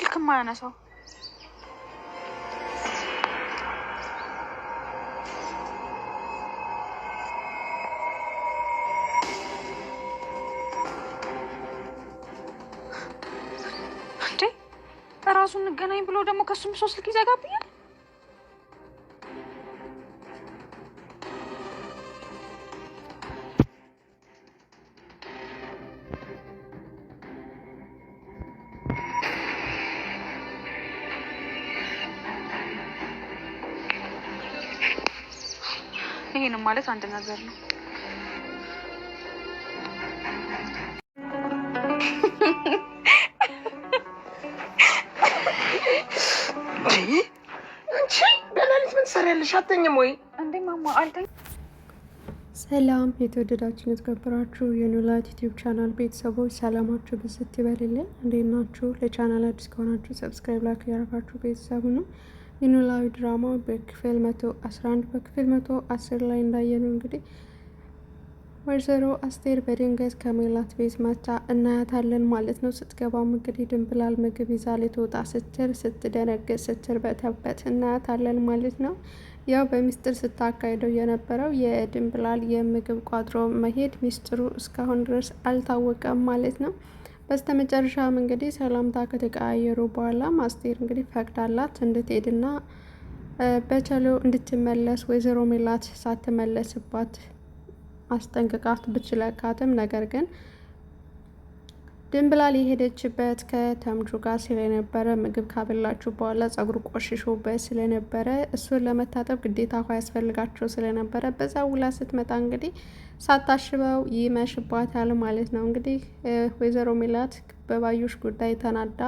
ስልክ ማያነሳው? እንዴ ራሱ እንገናኝ ብሎ ደግሞ ከሱም ሶስት ስልክ ይዘጋብኛል። ይሄንም ማለት አንድ ነገር ነው። በሌሊት ምን ትሰሪያለሽ? አትተኝም ወይ? እንዴ ማማ አልተኝም። ሰላም የተወደዳችሁ የተከበራችሁ የኖላዊት ዩቲዩብ ቻናል ቤተሰቦች ሰላማችሁ ብዝት ይበልልኝ። እንዴት ናችሁ? ለቻናል አዲስ ከሆናችሁ ሰብስክራይብ፣ ላይክ ያደረጋችሁ ቤተሰቡ ነው። የኖላዊ ድራማ በክፍል 111 በክፍል 110 ላይ እንዳየነው እንግዲህ ወይዘሮ አስቴር በድንገት ከሜላት ቤት መታ እናያታለን ማለት ነው። ስትገባም እንግዲህ ድንብላል ምግብ ይዛ ልትወጣ ስትል ስትደነግጥ ስትርበተበት እናያታለን ማለት ነው። ያው በሚስጥር ስታካሂደው የነበረው የድንብላል የምግብ ቋጥሮ መሄድ ሚስጥሩ እስካሁን ድረስ አልታወቀም ማለት ነው። በስተመጨረሻም እንግዲህ ሰላምታ ከተቀያየሩ በኋላ አስቴር እንግዲህ ፈቅዳላት እንድትሄድና በቸሎ እንድትመለስ ወይዘሮ ሜላት ሳትመለስባት አስጠንቅቃት ብትለካትም ነገር ግን ድንብላል የሄደችበት ከተምቹ ጋር ስለነበረ ምግብ ካበላችሁ በኋላ ጸጉሩ ቆሽሾበት ስለነበረ እሱን ለመታጠብ ግዴታ ውሃ ያስፈልጋቸው ስለነበረ በዛ ውላ ስትመጣ እንግዲህ ሳታሽበው ይመሽባታል ማለት ነው። እንግዲህ ወይዘሮ ሜላት በባዩሽ ጉዳይ ተናዳ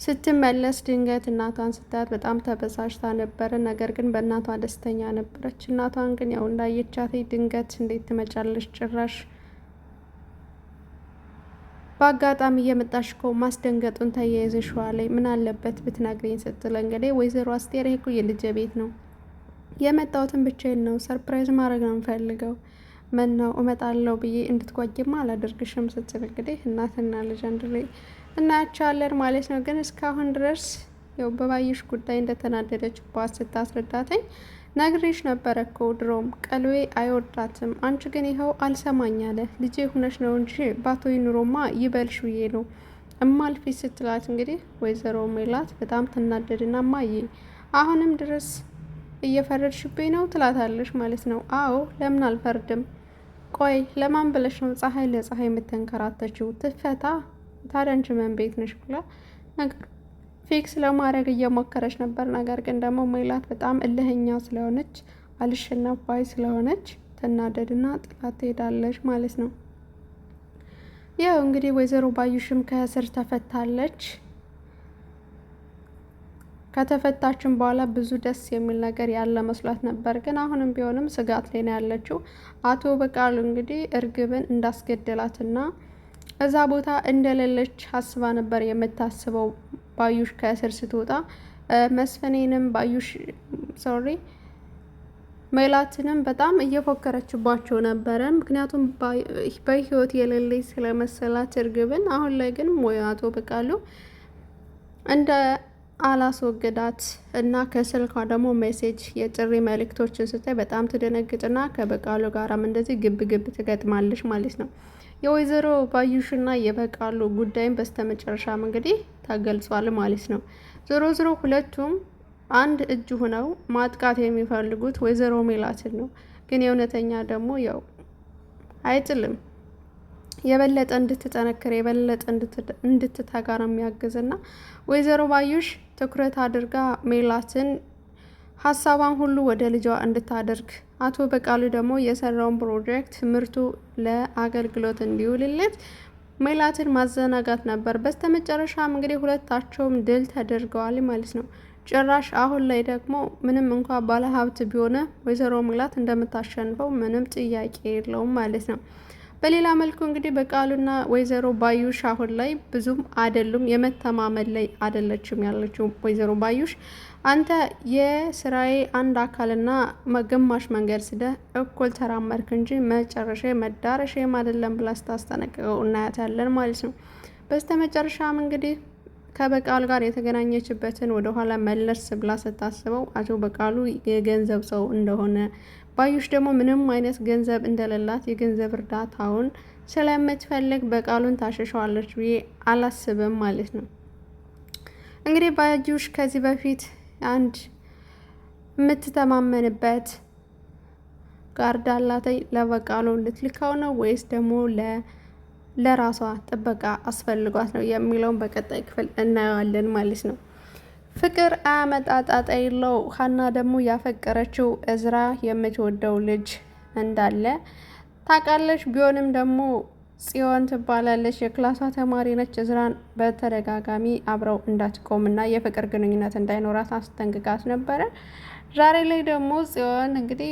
ስትመለስ ድንገት እናቷን ስታያት በጣም ተበሳጭታ ነበረ። ነገር ግን በእናቷ ደስተኛ ነበረች። እናቷን ግን ያው እንዳየቻት ድንገት እንዴት ትመጫለሽ? ጭራሽ በአጋጣሚ እየመጣሽ እኮ ማስደንገጡን ተያይዘሽዋል፣ ምን አለበት ብትነግሪኝ ስትል እንግዲህ ወይዘሮ አስቴር ይሄ እኮ የልጄ ቤት ነው የመጣሁትን ብቻዬን ነው፣ ሰርፕራይዝ ማድረግ ነው የምፈልገው፣ ምን ነው እመጣለሁ ብዬ እንድትጓጊማ አላደርግሽም ስትል እንግዲህ እናትና ልጅ አንድ ላይ እናያቸዋለን ማለት ነው። ግን እስካሁን ድረስ ያው በባዩሽ ጉዳይ እንደተናደደችባት ስታስረዳተኝ ነግሬሽ ነበረ እኮ ድሮም ቀልቤ አይወዳትም፣ አንቺ ግን ይኸው አልሰማኝ አለ። ልጄ ሁነሽ ነው እንጂ ባቶይ ኑሮማ ይበልሽ ብዬ ነው እማልፊ ስትላት እንግዲህ ወይዘሮ ሜላት በጣም ትናደድና ማዬ አሁንም ድረስ እየፈረድሽብኝ ነው ትላታለች ማለት ነው። አዎ ለምን አልፈርድም? ቆይ ለማን ብለሽ ነው ፀሐይ ለፀሐይ የምትንከራተችው? ትፈታ ታዲያ አንቺ ምን ቤት ነሽ ብላ ነገር ፊክስ ለማድረግ እየሞከረች ነበር። ነገር ግን ደግሞ ሜላት በጣም እልህኛ ስለሆነች አልሸነፍ ባይ ስለሆነች ትናደድና ጥላት ትሄዳለች ማለት ነው። ያው እንግዲህ ወይዘሮ ባዩሽም ከእስር ተፈታለች። ከተፈታችን በኋላ ብዙ ደስ የሚል ነገር ያለ መስሏት ነበር። ግን አሁንም ቢሆንም ስጋት ላይ ነው ያለችው። አቶ በቃሉ እንግዲህ እርግብን እንዳስገደላትና እዛ ቦታ እንደሌለች አስባ ነበር የምታስበው ባዩሽ ከእስር ስትወጣ። መስፍኔንም ሜላትንም በጣም እየፎከረችባቸው ነበረ። ምክንያቱም በህይወት የሌለች ስለመሰላት እርግብን። አሁን ላይ ግን አቶ በቃሉ እንደ አላስወገዳት እና ከስልኳ ደግሞ ሜሴጅ የጥሪ መልእክቶችን ስታይ በጣም ትደነግጥና ከበቃሉ ጋራም እንደዚህ ግብ ግብ ትገጥማለች ማለት ነው። የወይዘሮ ባዩሽና የበቃሉ ጉዳይም በስተመጨረሻም እንግዲህ ተገልጿል ማለት ነው። ዞሮ ዞሮ ሁለቱም አንድ እጅ ሆነው ማጥቃት የሚፈልጉት ወይዘሮ ሜላትን ነው። ግን የእውነተኛ ደግሞ ያው አይጥልም የበለጠ እንድትጠነክር የበለጠ እንድትተጋ ነው የሚያግዝና ወይዘሮ ባዩሽ ትኩረት አድርጋ ሜላትን ሀሳቧን ሁሉ ወደ ልጇ እንድታደርግ አቶ በቃሉ ደግሞ የሰራውን ፕሮጀክት ምርቱ ለአገልግሎት እንዲውልለት ሜላትን ማዘናጋት ነበር። በስተመጨረሻም እንግዲህ ሁለታቸውም ድል ተደርገዋል ማለት ነው። ጭራሽ አሁን ላይ ደግሞ ምንም እንኳ ባለሀብት ቢሆነ ወይዘሮ ሜላት እንደምታሸንፈው ምንም ጥያቄ የለውም ማለት ነው። በሌላ መልኩ እንግዲህ በቃሉና ወይዘሮ ባዩሽ አሁን ላይ ብዙም አይደሉም፣ የመተማመን ላይ አይደለችም ያለችው ወይዘሮ ባዩሽ። አንተ የስራዬ አንድ አካልና ግማሽ መንገድ ስደ እኩል ተራመድክ እንጂ መጨረሻ መዳረሻም አይደለም ብላ ስታስጠነቅቀው እናያታለን ማለት ነው። በስተመጨረሻም እንግዲህ ከበቃሉ ጋር የተገናኘችበትን ወደኋላ መለስ ብላ ስታስበው አቶ በቃሉ የገንዘብ ሰው እንደሆነ፣ ባዩሽ ደግሞ ምንም አይነት ገንዘብ እንደሌላት የገንዘብ እርዳታውን ስለምትፈልግ በቃሉን ታሸሸዋለች ብዬ አላስብም ማለት ነው። እንግዲህ ባዩሽ ከዚህ በፊት አንድ የምትተማመንበት ጋርድ አላተኝ ለበቃሉ ልትልካው ነው ወይስ ደግሞ ለራሷ ጥበቃ አስፈልጓት ነው የሚለውን በቀጣይ ክፍል እናየዋለን ማለት ነው። ፍቅር አመጣጣጣ የለው። ሀና ደግሞ ያፈቀረችው እዝራ የምትወደው ልጅ እንዳለ ታውቃለች። ቢሆንም ደግሞ ጽዮን ትባላለች፣ የክላሷ ተማሪ ነች። እዝራን በተደጋጋሚ አብረው እንዳትቆምና የፍቅር ግንኙነት እንዳይኖራት አስጠንቅቃት ነበረ። ዛሬ ላይ ደግሞ ጽዮን እንግዲህ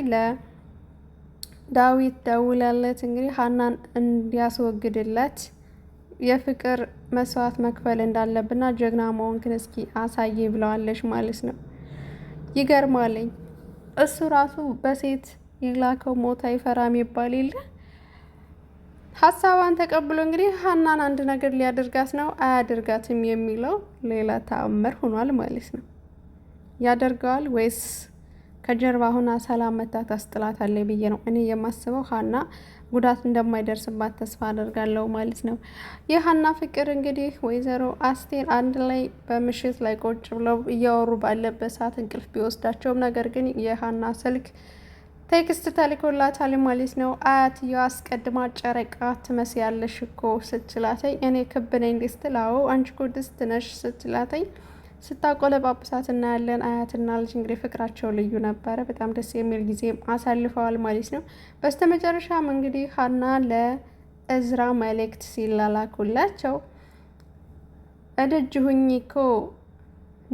ዳዊት ደውላለት እንግዲህ ሀናን እንዲያስወግድለት የፍቅር መስዋዕት መክፈል እንዳለብና ጀግና መሆንክን እስኪ አሳይ ብለዋለች ማለት ነው። ይገርማለኝ እሱ ራሱ በሴት የላከው ሞት አይፈራም ይባል የለ። ሀሳቧን ተቀብሎ እንግዲህ ሀናን አንድ ነገር ሊያደርጋት ነው አያደርጋትም የሚለው ሌላ ተአምር ሆኗል ማለት ነው። ያደርገዋል ወይስ ከጀርባ ሁና ሰላም መታ ታስጥላታለች ብዬ ነው እኔ የማስበው። ሀና ጉዳት እንደማይደርስባት ተስፋ አደርጋለሁ ማለት ነው። የሀና ፍቅር እንግዲህ ወይዘሮ አስቴር አንድ ላይ በምሽት ላይ ቁጭ ብለው እያወሩ ባለበት ሰዓት እንቅልፍ ቢወስዳቸውም ነገር ግን የሀና ስልክ ቴክስት ተልኮላታል ማለት ነው። አያትየው አስቀድማ ጨረቃ ትመስያለሽ እኮ ስትላተኝ እኔ ክብ ነኝ ስትል አዎ አንቺ እኮ ድስት ነሽ ስትላተኝ ስታቆለጳጵሳት እናያለን። አያትና ልጅ እንግዲህ ፍቅራቸው ልዩ ነበረ። በጣም ደስ የሚል ጊዜ አሳልፈዋል ማለት ነው። በስተመጨረሻም እንግዲህ ሀና ለእዝራ መልእክት ሲላላኩላቸው እደጅ ሁኚ እኮ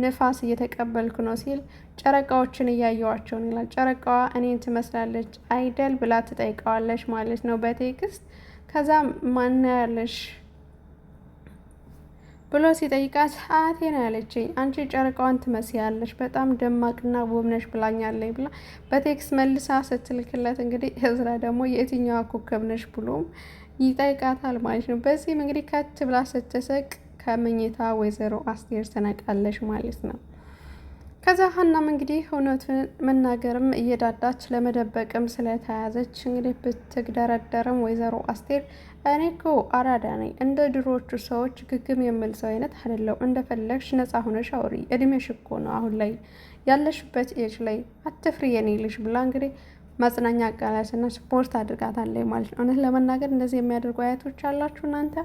ንፋስ እየተቀበልኩ ነው ሲል ጨረቃዎችን እያየዋቸው ነው ይላል። ጨረቃዋ እኔን ትመስላለች አይደል ብላ ትጠይቀዋለች ማለት ነው በቴክስት። ከዛም ማን ያለሽ ብሎ ሲጠይቃት አያቴ ነው ያለችኝ፣ አንቺ ጨረቃዋን ትመስያለሽ በጣም ደማቅና ውብ ነሽ ብላኛለች ብላ በቴክስት መልሳ ስትልክለት እንግዲህ እዝራ ደግሞ የትኛዋ ኮከብ ነሽ ብሎም ይጠይቃታል ማለት ነው። በዚህም እንግዲህ ከት ብላ ስትስቅ ከምኝታ ወይዘሮ አስቴር ትነቃለች ማለት ነው። ከዛ ሀናም እንግዲህ እውነቱን መናገርም እየዳዳች ለመደበቅም ስለተያዘች እንግዲህ ብትግደረደርም ወይዘሮ አስቴር እኔ እኮ አራዳ ነኝ፣ እንደ ድሮዎቹ ሰዎች ግግም የምል ሰው አይነት አይደለው፣ እንደፈለግሽ ነፃ ሆነሽ አውሪ፣ እድሜሽ እኮ ነው አሁን ላይ ያለሽበት ኤጅ ላይ አትፍሪ የኔ ልጅ ብላ እንግዲህ ማጽናኛ ቃላትና ስፖርት አድርጋታለች ማለት ነው። እውነት ለመናገር እንደዚህ የሚያደርጉ አያቶች አላችሁ እናንተ፣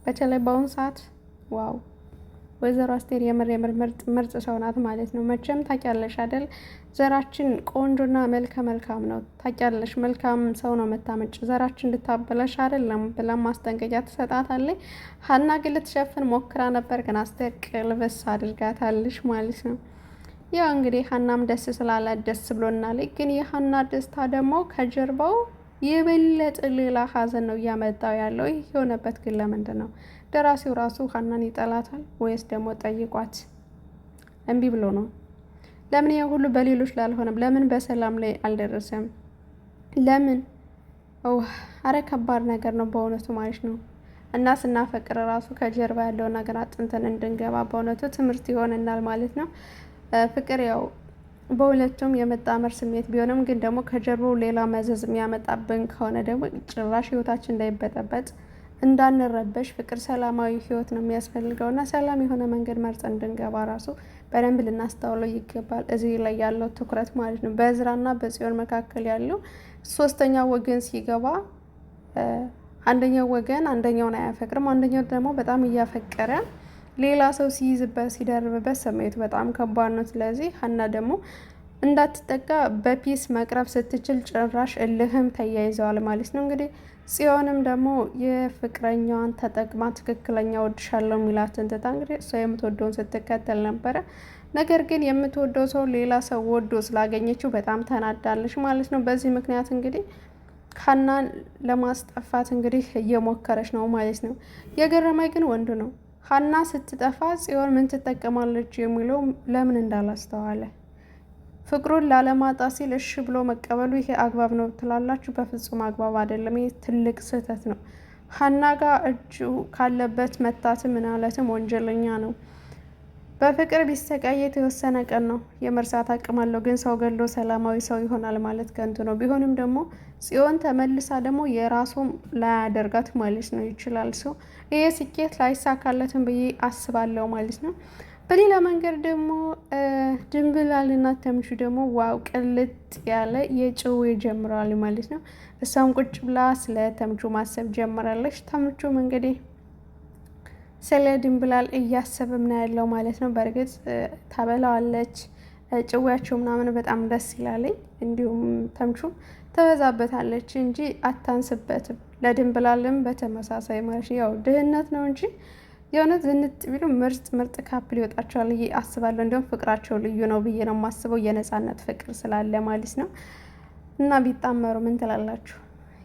በተለይ በአሁኑ ሰዓት ዋው! ወይዘሮ አስቴር የምር ምርጥ ሰው ናት ማለት ነው። መቼም ታውቂያለሽ አይደል ዘራችን ቆንጆና መልከ መልካም ነው፣ ታውቂያለሽ መልካም ሰው ነው መታመጭ፣ ዘራችን እንድታበላሽ አይደለም ብላ ማስጠንቀቂያ ትሰጣታለች። ሀና ግን ልትሸፍን ሞክራ ነበር፣ ግን አስቴር ቅልብስ አድርጋታለች ማለት ነው። ያው እንግዲህ ሀናም ደስ ስላላት ደስ ብሎናል። ግን የሀና ደስታ ደግሞ ከጀርባው የበለጠ ሌላ ሀዘን ነው እያመጣው ያለው። ይህ የሆነበት ግን ለምንድን ነው? ደራሲው ራሱ ሀናን ይጠላታል ወይስ ደግሞ ጠይቋት እምቢ ብሎ ነው? ለምን ይሄ ሁሉ በሌሎች ላይ አልሆነም? ለምን በሰላም ላይ አልደረሰም? ለምን? አረ ከባድ ነገር ነው በእውነቱ ማለት ነው። እና ስናፈቅር ራሱ ከጀርባ ያለው ነገር አጥንተን እንድንገባ በእውነቱ ትምህርት ይሆንናል ማለት ነው። ፍቅር ያው በሁለቱም የመጣመር ስሜት ቢሆንም ግን ደግሞ ከጀርባው ሌላ መዘዝ የሚያመጣብን ከሆነ ደግሞ ጭራሽ ህይወታችን እንዳይበጠበጥ እንዳንረበሽ ፍቅር ሰላማዊ ህይወት ነው የሚያስፈልገው እና ሰላም የሆነ መንገድ መርጠን እንድንገባ ራሱ በደንብ ልናስተውለው ይገባል። እዚህ ላይ ያለው ትኩረት ማለት ነው። በእዝራና በጽዮን መካከል ያለው ሶስተኛ ወገን ሲገባ አንደኛው ወገን አንደኛውን አያፈቅርም፣ አንደኛው ደግሞ በጣም እያፈቀረ ሌላ ሰው ሲይዝበት ሲደርብበት ስሜቱ በጣም ከባድ ነው። ስለዚህ ሀና ደግሞ እንዳትጠቃ በፒስ መቅረብ ስትችል ጭራሽ እልህም ተያይዘዋል ማለት ነው። እንግዲህ ጽዮንም ደግሞ የፍቅረኛዋን ተጠቅማ ትክክለኛ ወድሻለሁ የሚላትን ትታ እንግዲህ እሷ የምትወደውን ስትከተል ነበረ። ነገር ግን የምትወደው ሰው ሌላ ሰው ወዶ ስላገኘችው በጣም ተናዳለች ማለት ነው። በዚህ ምክንያት እንግዲህ ሀናን ለማስጠፋት እንግዲህ እየሞከረች ነው ማለት ነው። የገረመኝ ግን ወንዱ ነው። ሀና ስትጠፋ ጽዮን ምን ትጠቀማለች የሚለው ለምን እንዳላስተዋለ፣ ፍቅሩን ላለማጣት ሲል እሺ ብሎ መቀበሉ ይሄ አግባብ ነው ትላላችሁ? በፍጹም አግባብ አይደለም። ይሄ ትልቅ ስህተት ነው። ሀና ጋር እጁ ካለበት መታትም ምናለትም ወንጀለኛ ነው። በፍቅር ቢሰቃይ የተወሰነ ቀን ነው የመርሳት አቅም አለው። ግን ሰው ገሎ ሰላማዊ ሰው ይሆናል ማለት ከንቱ ነው። ቢሆንም ደግሞ ጽዮን ተመልሳ ደግሞ የራሱም ላያደርጋት ማለት ነው ይችላል። ሰው ይሄ ስኬት ላይሳካለትም ብዬ አስባለሁ ማለት ነው። በሌላ መንገድ ደግሞ ድንብላልና ተምቹ ደግሞ ዋው ቅልጥ ያለ የጭዌ ጀምረዋል ማለት ነው። እሷም ቁጭ ብላ ስለ ተምቹ ማሰብ ጀምራለች። ተምቹም እንግዲህ ስለ ድንብላል እያሰብም ነው ያለው ማለት ነው። በእርግጥ ታበላዋለች፣ ጭዌያቸው ምናምን በጣም ደስ ይላለኝ። እንዲሁም ተምቹ ተበዛበታለች እንጂ አታንስበትም። ለድንብላልም በተመሳሳይ ማለት ያው ድህነት ነው እንጂ የእውነት ዝንጥ ቢሉ ምርጥ ካፕል ይወጣቸዋል ብዬ አስባለሁ። እንዲሁም ፍቅራቸው ልዩ ነው ብዬ ነው የማስበው፣ የነፃነት ፍቅር ስላለ ማለት ነው። እና ቢጣመሩ ምን ትላላችሁ?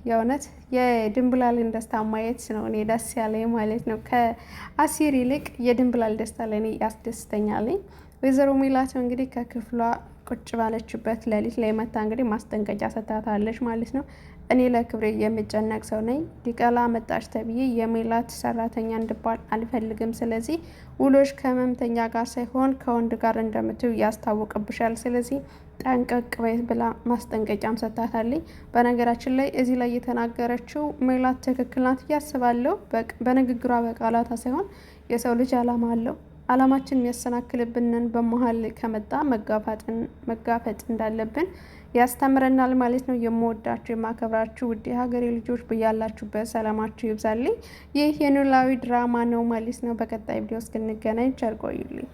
የእውነት የድንብላልን ደስታ ማየት ነው እኔ ደስ ያለኝ ማለት ነው። ከአሲር ይልቅ የድንብላል ደስታ ለእኔ ያስደስተኛለኝ። ወይዘሮ ሜላት እንግዲህ ከክፍሏ ቁጭ ባለችበት ሌሊት ላይ መታ እንግዲህ ማስጠንቀቂያ ሰጥታታለች ማለት ነው። እኔ ለክብሬ የምጨነቅ ሰው ነኝ። ዲቃላ መጣች ተብዬ የሜላት ሰራተኛ እንድባል አልፈልግም። ስለዚህ ውሎች ከህመምተኛ ጋር ሳይሆን ከወንድ ጋር እንደምትዩ ያስታውቅብሻል። ስለዚህ ጠንቀቅ በይ ብላ ማስጠንቀቂያም ሰጥታታለች። በነገራችን ላይ እዚህ ላይ የተናገረችው ሜላት ትክክል ናት እያስባለሁ። በንግግሯ በቃላቷ ሳይሆን የሰው ልጅ አላማ አለው። አላማችን የሚያሰናክልብንን በመሀል ከመጣ መጋፈጥ እንዳለብን ያስተምረናል ማለት ነው። የምወዳችሁ የማከብራችሁ ውድ የሀገሬ ልጆች ብያላችሁበት ሰላማችሁ ይብዛልኝ። ይህ የኖላዊ ድራማ ነው ማለት ነው። በቀጣይ ቪዲዮ እስክንገናኝ ቸር ቆዩልኝ።